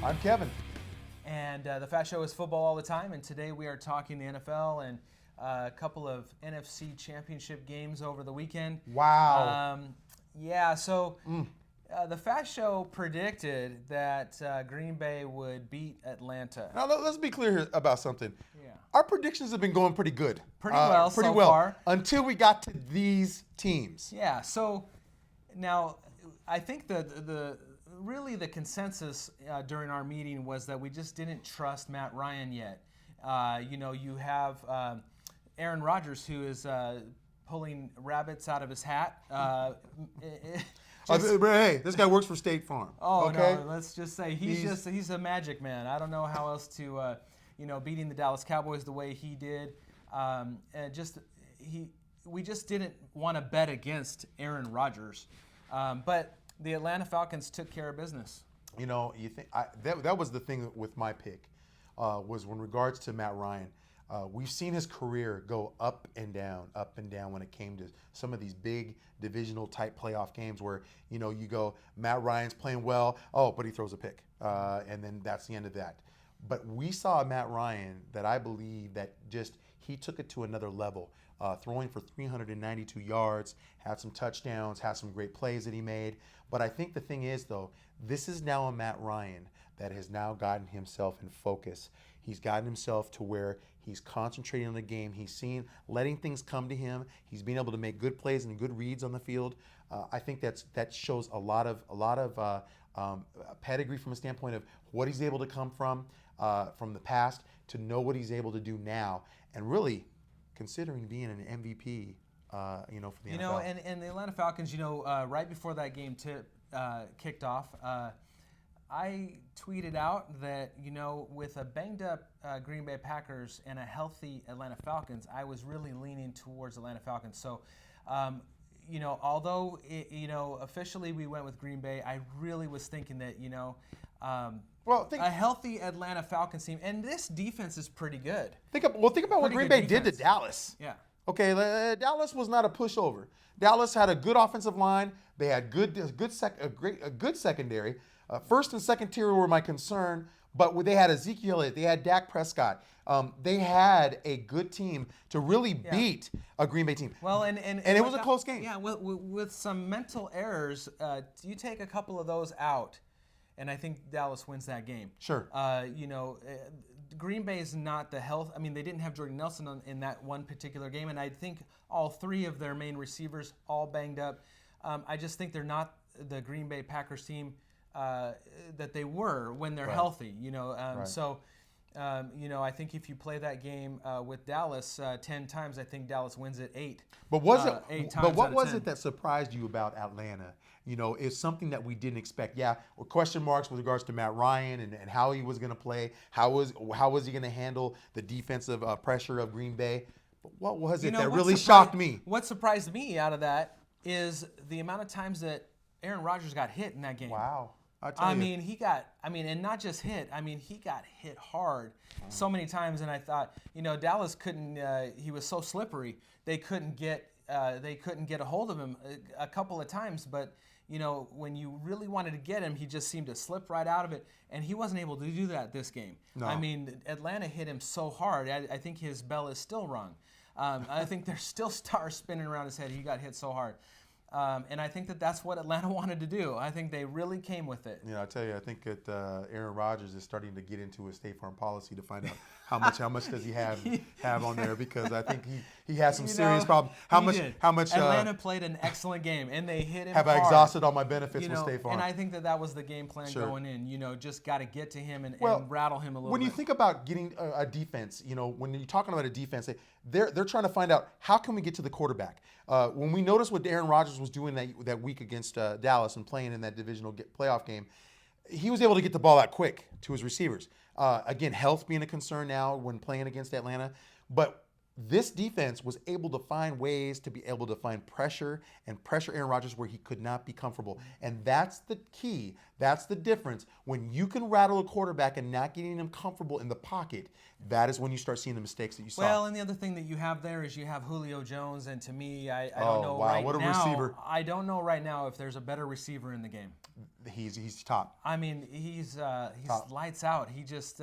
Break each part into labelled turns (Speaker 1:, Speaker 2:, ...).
Speaker 1: I'm Kevin.
Speaker 2: And the Fat Show is football all the time, and today we are talking the NFL and a couple of NFC championship games over the weekend.
Speaker 1: Wow.
Speaker 2: The Fat Show predicted that Green Bay would beat Atlanta.
Speaker 1: Now let's be clear here about something.
Speaker 2: Yeah.
Speaker 1: Our predictions have been going pretty good.
Speaker 2: Pretty well so far.
Speaker 1: Until we got to these teams.
Speaker 2: Yeah, so now I think the consensus during our meeting was that we just didn't trust Matt Ryan yet. You have Aaron Rodgers, who is pulling rabbits out of his hat.
Speaker 1: Hey, this guy works for State Farm.
Speaker 2: Oh,
Speaker 1: okay?
Speaker 2: No, let's just say he's a magic man. I don't know how else to, beating the Dallas Cowboys the way he did. We just didn't want to bet against Aaron Rodgers. But the Atlanta Falcons took care of business.
Speaker 1: You think that was the thing with my pick, was in regards to Matt Ryan. We've seen his career go up and down when it came to some of these big divisional type playoff games where, you go, Matt Ryan's playing well, but he throws a pick. And then that's the end of that. But we saw a Matt Ryan that I believe that just he took it to another level, throwing for 392 yards, had some touchdowns, had some great plays that he made. But I think the thing is, though, this is now a Matt Ryan that has now gotten himself in focus. He's gotten himself to where he's concentrating on the game. He's letting things come to him. He's being able to make good plays and good reads on the field. I think that shows a lot of pedigree from a standpoint of what he's able to come from the past to know what he's able to do now, and really considering being an MVP. For the NFL.
Speaker 2: And the Atlanta Falcons, right before that game kicked off, I tweeted out that, with a banged-up Green Bay Packers and a healthy Atlanta Falcons, I was really leaning towards Atlanta Falcons. So, although, officially we went with Green Bay, I really was thinking that, a healthy Atlanta Falcons team, and this defense is pretty good.
Speaker 1: Think about what Green Bay did to Dallas.
Speaker 2: Yeah.
Speaker 1: Okay, Dallas was not a pushover. Dallas had a good offensive line. They had a good secondary. First and second tier were my concern, but they had Ezekiel Elliott, they had Dak Prescott. They had a good team to really beat a Green Bay team.
Speaker 2: Well, and
Speaker 1: it was a close game.
Speaker 2: Yeah, with some mental errors, you take a couple of those out, and I think Dallas wins that game.
Speaker 1: Sure.
Speaker 2: Green Bay is not the health. I mean, they didn't have Jordan Nelson in that one particular game, and I think all three of their main receivers all banged up. I just think they're not the Green Bay Packers team that they were when they're healthy. So I think if you play that game with Dallas 10 times, I think Dallas wins it 8.
Speaker 1: But what was it that surprised you about Atlanta? It's something that we didn't expect. Yeah, question marks with regards to Matt Ryan and how he was going to play. How was he going to handle the defensive pressure of Green Bay? But what was it that really shocked me?
Speaker 2: What surprised me out of that is the amount of times that Aaron Rodgers got hit in that game.
Speaker 1: Wow.
Speaker 2: And not just hit. He got hit hard so many times, and I thought, Dallas couldn't. He was so slippery. They couldn't get a hold of him a couple of times. But when you really wanted to get him, he just seemed to slip right out of it, and he wasn't able to do that this game.
Speaker 1: No.
Speaker 2: Atlanta hit him so hard. I think his bell is still rung. I think there's still stars spinning around his head. He got hit so hard. And I think that's what Atlanta wanted to do. I think they really came with it.
Speaker 1: I tell you, I think that Aaron Rodgers is starting to get into his State Farm policy to find out how much does he have on there, because I think he has some serious problems. How much
Speaker 2: Atlanta played an excellent game, and they hit him
Speaker 1: hard. I exhausted all my benefits with State Farm?
Speaker 2: And I think that was the game plan going in. Just got to get to him and rattle him a little bit.
Speaker 1: When you think about getting a defense, when you're talking about a defense, they're trying to find out how can we get to the quarterback. When we noticed what Aaron Rodgers was doing that week against Dallas and playing in that divisional playoff game, he was able to get the ball out quick to his receivers. Again, health being a concern now when playing against Atlanta. But this defense was able to find ways to be able to find pressure and pressure Aaron Rodgers where he could not be comfortable. And that's the key. That's the difference. When you can rattle a quarterback and not getting him comfortable in the pocket, that is when you start seeing the mistakes that you saw.
Speaker 2: Well, and the other thing that you have there is you have Julio Jones, and to me, I don't
Speaker 1: Oh,
Speaker 2: know
Speaker 1: wow,
Speaker 2: right
Speaker 1: what a
Speaker 2: now.
Speaker 1: receiver.
Speaker 2: I don't know right now if there's a better receiver in the game.
Speaker 1: He's top.
Speaker 2: I mean, he's lights out. He just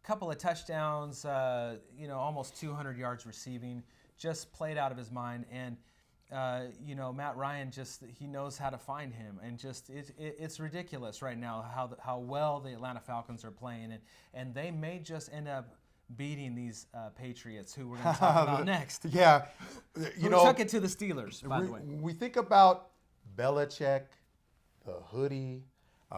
Speaker 2: couple of touchdowns, almost 200 yards receiving, just played out of his mind. And, Matt Ryan he knows how to find him. And just it's ridiculous right now how well the Atlanta Falcons are playing. And they may just end up beating these Patriots, who we're going to talk about next.
Speaker 1: Yeah.
Speaker 2: Who took it to the Steelers, by the way.
Speaker 1: We think about Belichick, the hoodie.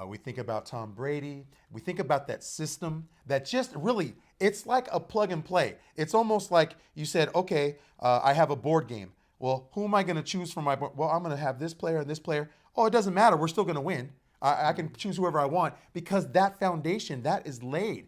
Speaker 1: We think about Tom Brady. We think about that system that just really, it's like a plug and play. It's almost like you said, okay, I have a board game. Well, who am I going to choose from my board? Well, I'm going to have this player and this player. Oh, it doesn't matter. We're still going to win. I can choose whoever I want because that foundation, that is laid.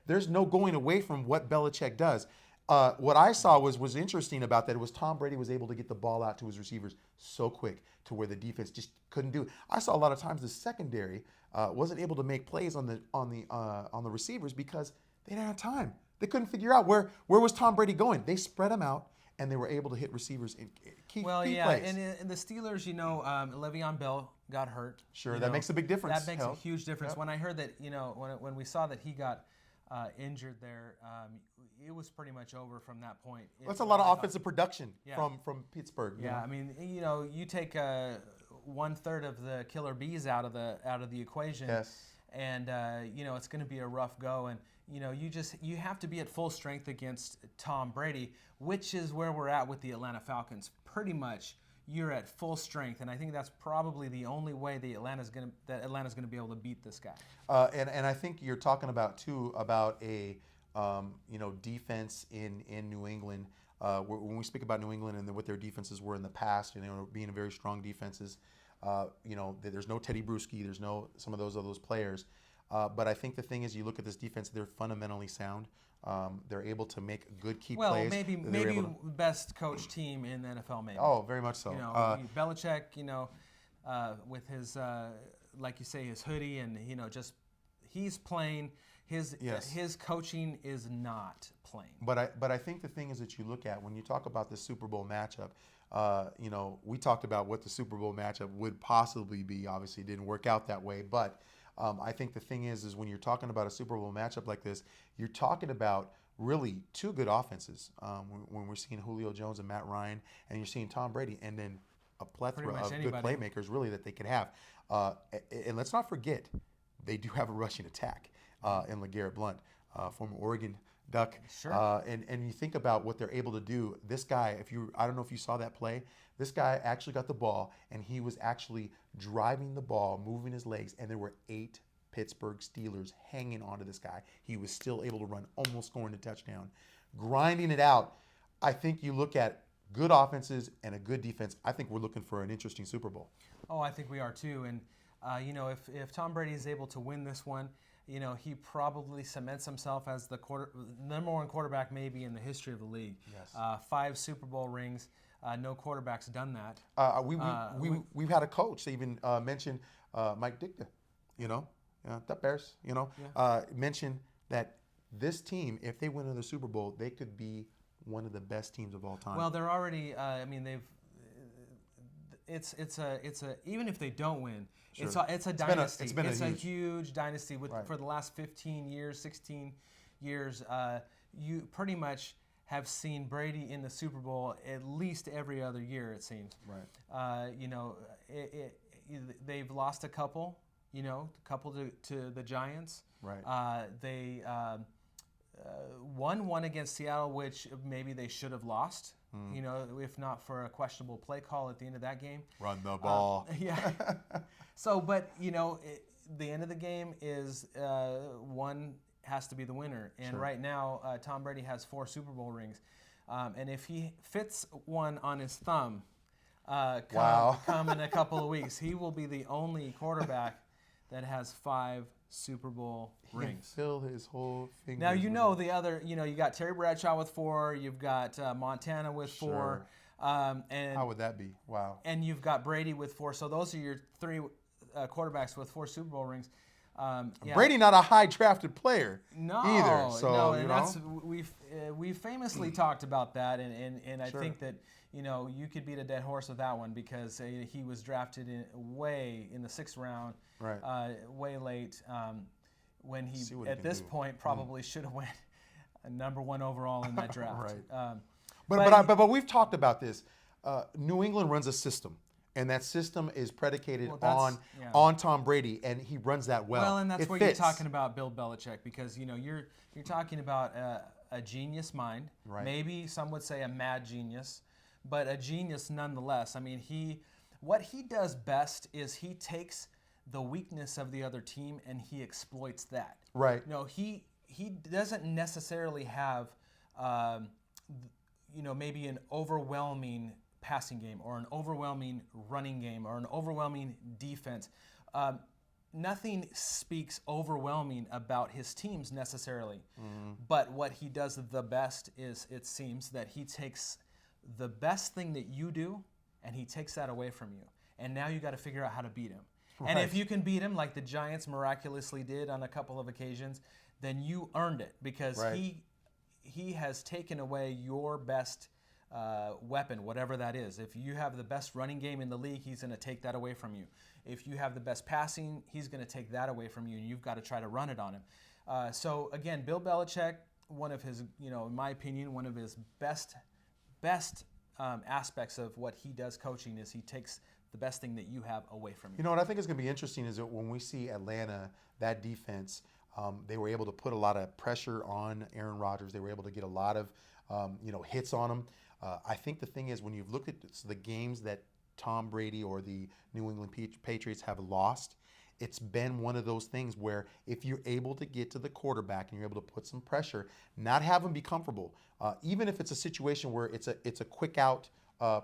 Speaker 1: There's no going away from what Belichick does. What I saw was interesting about that. It was Tom Brady was able to get the ball out to his receivers so quick to where the defense just couldn't do it. I saw a lot of times the secondary wasn't able to make plays on the receivers because they didn't have time. They couldn't figure out where was Tom Brady going. They spread him out and they were able to hit receivers in key plays.
Speaker 2: And the Steelers, Le'Veon Bell got hurt.
Speaker 1: Sure, that makes a big difference.
Speaker 2: That makes a huge difference. Yep. When I heard that, when we saw that he got injured there, it was pretty much over from that point.
Speaker 1: That's a lot of offensive production from Pittsburgh.
Speaker 2: Yeah, I mean, you take 1/3 of the killer bees out of the equation, and it's going to be a rough go. And you have to be at full strength against Tom Brady, which is where we're at with the Atlanta Falcons. Pretty much, you're at full strength, and I think that's probably the only way that Atlanta's going to be able to beat this guy.
Speaker 1: And I think you're talking about a defense in New England. When we speak about New England and what their defenses were in the past, being very strong defenses, there's no Teddy Bruschi, there's no some of those players. But I think the thing is, you look at this defense; they're fundamentally sound. They're able to make good key plays.
Speaker 2: Well, maybe best coach team in the NFL, maybe.
Speaker 1: Oh, very much so.
Speaker 2: Belichick, with his like you say, his hoodie, and he's playing. His coaching is not playing.
Speaker 1: But I think the thing is that you look at when you talk about the Super Bowl matchup. We talked about what the Super Bowl matchup would possibly be. Obviously, it didn't work out that way, but. I think the thing is when you're talking about a Super Bowl matchup like this, you're talking about really two good offenses. When we're seeing Julio Jones and Matt Ryan, and you're seeing Tom Brady, and then a plethora of good playmakers really that they could have. And let's not forget, they do have a rushing attack in LeGarrette Blount, former Oregon Duck.
Speaker 2: Sure.
Speaker 1: And you think about what they're able to do. This guy, I don't know if you saw that play. This guy actually got the ball, and he was actually driving the ball, moving his legs, and there were 8 Pittsburgh Steelers hanging onto this guy. He was still able to run, almost scoring a touchdown, grinding it out. I think you look at good offenses and a good defense. I think we're looking for an interesting Super Bowl.
Speaker 2: Oh, I think we are too. And if Tom Brady is able to win this one, he probably cements himself as the number one quarterback maybe in the history of the league.
Speaker 1: Yes.
Speaker 2: 5 Super Bowl rings. No quarterback's done that.
Speaker 1: We've had a coach that even mentioned Mike Ditka, the Bears, mentioned that this team, if they win another Super Bowl, they could be one of the best teams of all time.
Speaker 2: Well, they're already. It's even if they don't win, sure. it's a dynasty. It's a huge dynasty for the last 15 years, 16 years. You pretty much have seen Brady in the Super Bowl at least every other year, it seems.
Speaker 1: Right.
Speaker 2: They've lost a couple. To the Giants.
Speaker 1: Right.
Speaker 2: They won one against Seattle, which maybe they should have lost. If not for a questionable play call at the end of that game.
Speaker 1: Run the ball.
Speaker 2: Yeah. So, but the end of the game is one has to be the winner. And
Speaker 1: sure.
Speaker 2: Right now, Tom Brady has 4 Super Bowl rings. And if he fits one on his thumb, come in a couple of weeks, he will be the only quarterback that has 5 Super Bowl
Speaker 1: He can
Speaker 2: rings.
Speaker 1: feel his whole fingers.
Speaker 2: Now, you
Speaker 1: with
Speaker 2: know
Speaker 1: it.
Speaker 2: the other, you got Terry Bradshaw with 4, you've got Montana with 4, and
Speaker 1: How would that be? Wow.
Speaker 2: and you've got Brady with 4. So those are your 3 quarterbacks with 4 Super Bowl rings. Yeah.
Speaker 1: Brady not a high drafted player either. So
Speaker 2: no,
Speaker 1: you
Speaker 2: and
Speaker 1: know.
Speaker 2: that's we've famously talked about that, and I
Speaker 1: Sure.
Speaker 2: think that you could beat a dead horse with that one because he was drafted way in the 6th round,
Speaker 1: Right.
Speaker 2: way late, when
Speaker 1: See
Speaker 2: he
Speaker 1: what he
Speaker 2: at
Speaker 1: can
Speaker 2: this
Speaker 1: do.
Speaker 2: point probably should have went number 1 overall in that draft.
Speaker 1: Right.
Speaker 2: But-
Speaker 1: But we've talked about this. New England runs a system, and that system is predicated
Speaker 2: Well, that's-
Speaker 1: on
Speaker 2: yeah.
Speaker 1: on Tom Brady, and he runs that well.
Speaker 2: Well, and that's
Speaker 1: It
Speaker 2: where
Speaker 1: fits.
Speaker 2: you're talking about Bill Belichick because you're talking about a genius mind,
Speaker 1: Right.
Speaker 2: maybe some would say a mad genius, but a genius nonetheless. I mean, what he does best is he takes the weakness of the other team and he exploits that.
Speaker 1: Right.
Speaker 2: He doesn't necessarily have maybe an overwhelming passing game or an overwhelming running game or an overwhelming defense. Nothing speaks overwhelming about his teams necessarily. But what he does the best is, it seems, that he takes the best thing that you do and he takes that away from you. And now you got to figure out how to beat him. And if
Speaker 1: Right.
Speaker 2: you can beat him like the Giants miraculously did on a couple of occasions, then you earned it because
Speaker 1: Right.
Speaker 2: he has taken away your best weapon, whatever that is. If you have the best running game in the league, he's going to take that away from you. If you have the best passing, he's going to take that away from you, and you've got to try to run it on him. So again, Bill Belichick, one of his, in my opinion, one of his best aspects of what he does coaching is he takes the best thing that you have away from you.
Speaker 1: You know what I think is going to be interesting is that when we see Atlanta, that defense, they were able to put a lot of pressure on Aaron Rodgers. They were able to get a lot of hits on him. I think the thing is when you've looked at the games that Tom Brady or the New England Patriots have lost, it's been one of those things where if you're able to get to the quarterback and you're able to put some pressure, not have him be comfortable, even if it's a situation where it's a quick out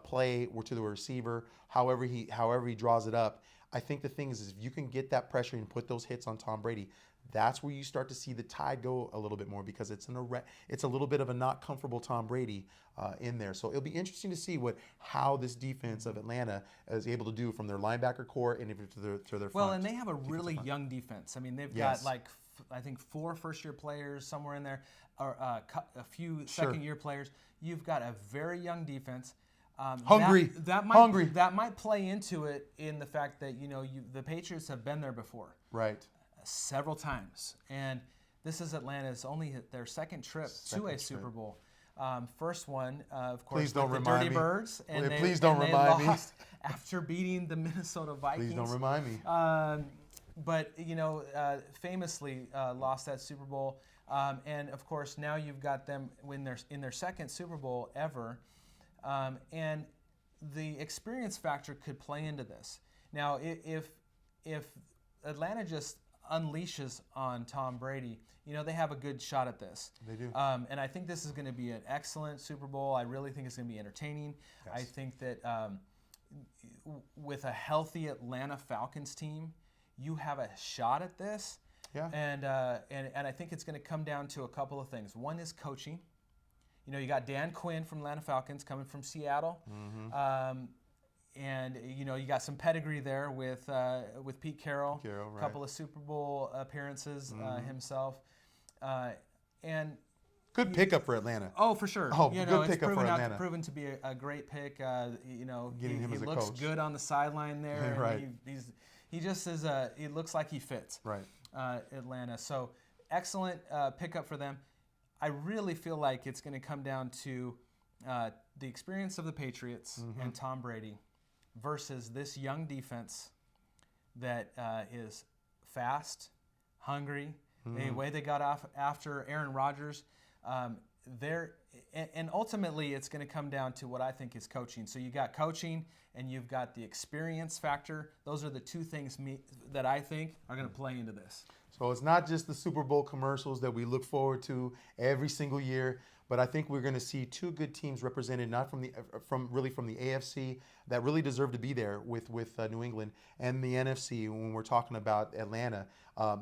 Speaker 1: play or to the receiver, however he draws it up. I think the thing is if you can get that pressure and put those hits on Tom Brady, that's where you start to see the tide go a little bit more because it's a little bit of a not comfortable Tom Brady in there. So it'll be interesting to see how this defense of Atlanta is able to do from their linebacker core and to their front.
Speaker 2: Well, and they have a really young defense. I mean, they've
Speaker 1: Yes.
Speaker 2: got I think 4 first-year players somewhere in there, or a few second-year players. You've got a very young defense.
Speaker 1: Hungry.
Speaker 2: That might play into it in the fact that the Patriots have been there before.
Speaker 1: Right.
Speaker 2: Several times, and this is Atlanta's only their second trip to a Super Bowl. First one, of course,
Speaker 1: Please don't
Speaker 2: with the
Speaker 1: remind
Speaker 2: Dirty
Speaker 1: me.
Speaker 2: Birds, and
Speaker 1: Please don't remind me.
Speaker 2: lost after beating the Minnesota Vikings.
Speaker 1: Please don't remind me.
Speaker 2: But famously lost that Super Bowl, and of course now you've got them in their second Super Bowl ever, and the experience factor could play into this. Now, if Atlanta just unleashes on Tom Brady, they have a good shot at this.
Speaker 1: They do.
Speaker 2: And I think this is going to be an excellent Super Bowl. I really think it's going to be entertaining.
Speaker 1: Yes.
Speaker 2: I think that with a healthy Atlanta Falcons team, you have a shot at this.
Speaker 1: Yeah.
Speaker 2: And I think it's going to come down to a couple of things. One is coaching. You got Dan Quinn from Atlanta Falcons coming from Seattle.
Speaker 1: Mm-hmm.
Speaker 2: And you got some pedigree there with Pete Carroll,
Speaker 1: right.
Speaker 2: a couple of Super Bowl appearances himself, and
Speaker 1: Good pickup for Atlanta.
Speaker 2: oh, for sure.
Speaker 1: Oh,
Speaker 2: You
Speaker 1: good
Speaker 2: know, it's
Speaker 1: pickup for
Speaker 2: proven
Speaker 1: Atlanta.
Speaker 2: proven to be a great pick. You know,
Speaker 1: Getting him
Speaker 2: he
Speaker 1: as a
Speaker 2: looks
Speaker 1: coach.
Speaker 2: good on the sideline there.
Speaker 1: Right.
Speaker 2: And he just is he looks like he fits.
Speaker 1: Right.
Speaker 2: Atlanta. So excellent pickup for them. I really feel like it's going to come down to the experience of the Patriots and Tom Brady versus this young defense that is fast, hungry. The way they got off after Aaron Rodgers, and ultimately it's going to come down to what I think is coaching. So you got coaching and you've got the experience factor. Those are the two things that I think are going to play into this.
Speaker 1: So it's not just the Super Bowl commercials that we look forward to every single year, but I think we're going to see two good teams represented, not from the AFC that really deserve to be there with New England, and the NFC. When we're talking about Atlanta,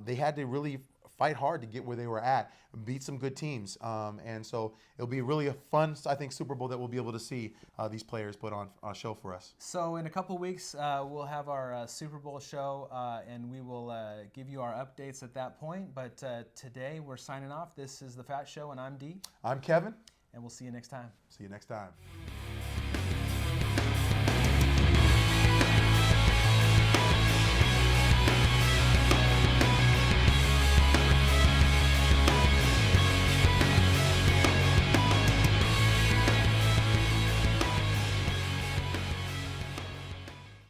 Speaker 1: they had to really fight hard to get where they were at, beat some good teams, and so it'll be really a fun, I think, Super Bowl that we'll be able to see these players put on a show for us.
Speaker 2: So in a couple weeks, we'll have our Super Bowl show, and we will give you our updates at that point. But today we're signing off. This is the FATT Show, and I'm Dee.
Speaker 1: I'm Kevin.
Speaker 2: And we'll see you next time.
Speaker 1: See you next time.